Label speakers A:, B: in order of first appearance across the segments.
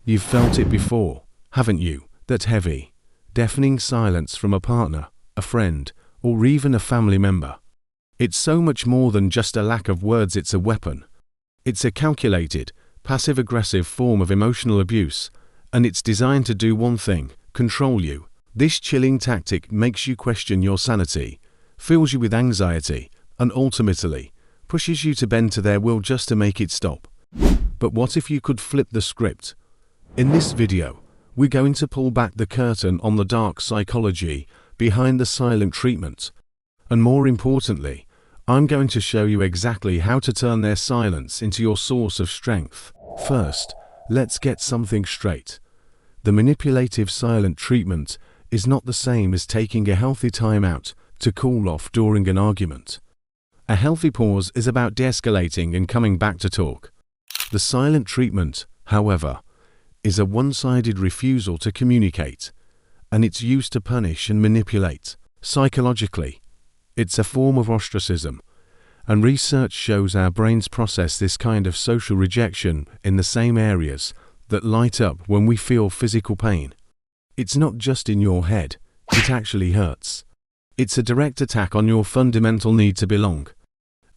A: You've felt it before, haven't you? That heavy, deafening silence from a partner, a friend, or even a family member. It's so much more than just a lack of words, it's a weapon. It's a calculated, passive-aggressive form of emotional abuse, and it's designed to do one thing: control you. This chilling tactic makes you question your sanity, fills you with anxiety, and ultimately pushes you to bend to their will just to make it stop. But what if you could flip the script? In this video, we're going to pull back the curtain on the dark psychology behind the silent treatment. And more importantly, I'm going to show you exactly how to turn their silence into your source of strength. First, let's get something straight. The manipulative silent treatment is not the same as taking a healthy time out to cool off during an argument. A healthy pause is about de-escalating and coming back to talk. The silent treatment, however, is a one-sided refusal to communicate, and it's used to punish and manipulate. Psychologically, it's a form of ostracism, and research shows our brains process this kind of social rejection in the same areas that light up when we feel physical pain. It's not just in your head, it actually hurts. It's a direct attack on your fundamental need to belong.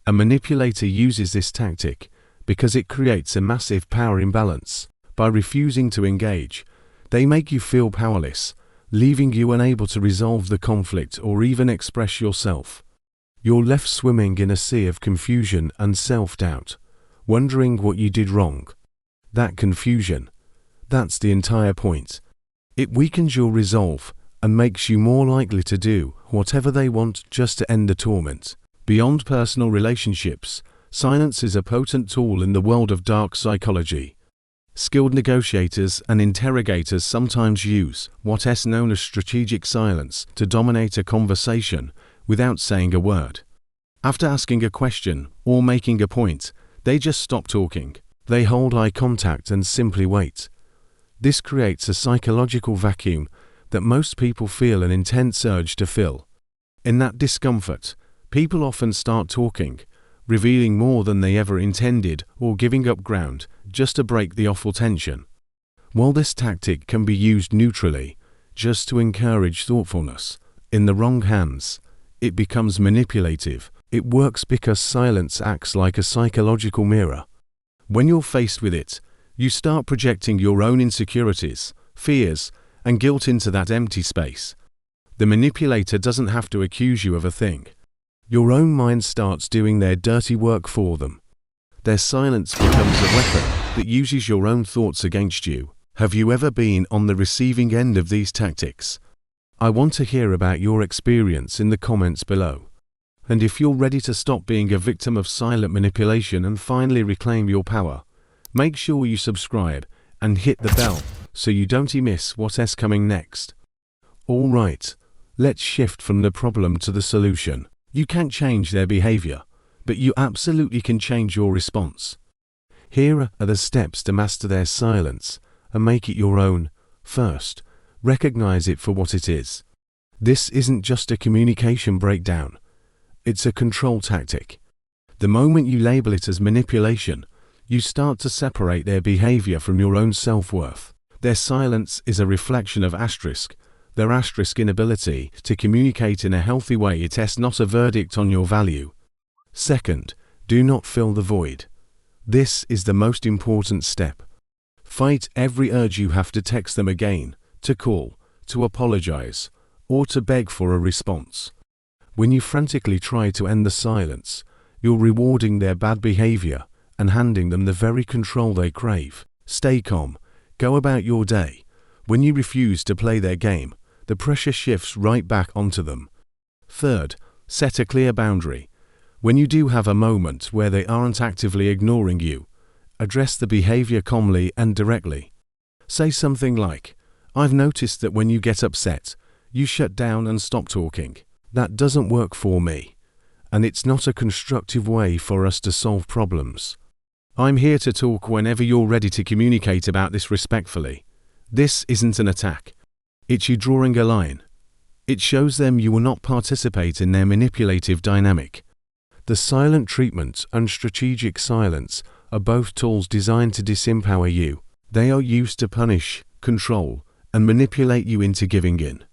A: A manipulator uses this tactic because it creates a massive power imbalance. By refusing to engage, they make you feel powerless, leaving you unable to resolve the conflict or even express yourself. You're left swimming in a sea of confusion and self-doubt, wondering what you did wrong. That confusion, that's the entire point. It weakens your resolve and makes you more likely to do whatever they want just to end the torment. Beyond personal relationships, silence is a potent tool in the world of dark psychology. Skilled negotiators and interrogators sometimes use what's known as strategic silence to dominate a conversation without saying a word. After asking a question or making a point, they just stop talking. They hold eye contact and simply wait. This creates a psychological vacuum that most people feel an intense urge to fill. In that discomfort, people often start talking, revealing more than they ever intended or giving up ground just to break the awful tension. While this tactic can be used neutrally, just to encourage thoughtfulness, in the wrong hands, it becomes manipulative. It works because silence acts like a psychological mirror. When you're faced with it, you start projecting your own insecurities, fears, and guilt into that empty space. The manipulator doesn't have to accuse you of a thing. Your own mind starts doing their dirty work for them. Their silence becomes a weapon that uses your own thoughts against you. Have you ever been on the receiving end of these tactics? I want to hear about your experience in the comments below. And if you're ready to stop being a victim of silent manipulation and finally reclaim your power, make sure you subscribe and hit the bell so you don't miss what's coming next. Alright, let's shift from the problem to the solution. You can't change their behavior, but you absolutely can change your response. Here are the steps to master their silence and make it your own. First, recognize it for what it is. This isn't just a communication breakdown. It's a control tactic. The moment you label it as manipulation, you start to separate their behavior from your own self-worth. Their silence is a reflection of their inability to communicate in a healthy way. It's not a verdict on your value. Second, do not fill the void. This is the most important step. Fight every urge you have to text them again, to call, to apologize, or to beg for a response. When you frantically try to end the silence, you're rewarding their bad behavior and handing them the very control they crave. Stay calm, go about your day. When you refuse to play their game, the pressure shifts right back onto them. Third, set a clear boundary. When you do have a moment where they aren't actively ignoring you, address the behavior calmly and directly. Say something like, "I've noticed that when you get upset, you shut down and stop talking. That doesn't work for me, and it's not a constructive way for us to solve problems. I'm here to talk whenever you're ready to communicate about this respectfully." This isn't an attack. It's you drawing a line. It shows them you will not participate in their manipulative dynamic. The silent treatment and strategic silence are both tools designed to disempower you. They are used to punish, control, and manipulate you into giving in.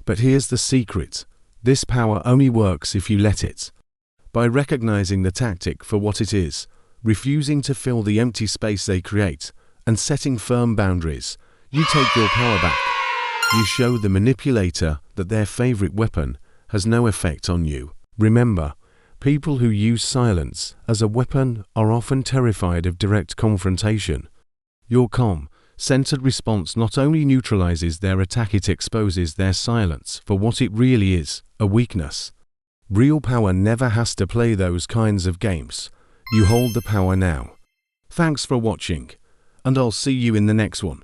A: But here's the secret. This power only works if you let it. By recognizing the tactic for what it is, refusing to fill the empty space they create, and setting firm boundaries, you take your power back. You show the manipulator that their favorite weapon has no effect on you. Remember, people who use silence as a weapon are often terrified of direct confrontation. Your calm, centered response not only neutralizes their attack, it exposes their silence for what it really is, a weakness. Real power never has to play those kinds of games. You hold the power now. Thanks for watching, and I'll see you in the next one.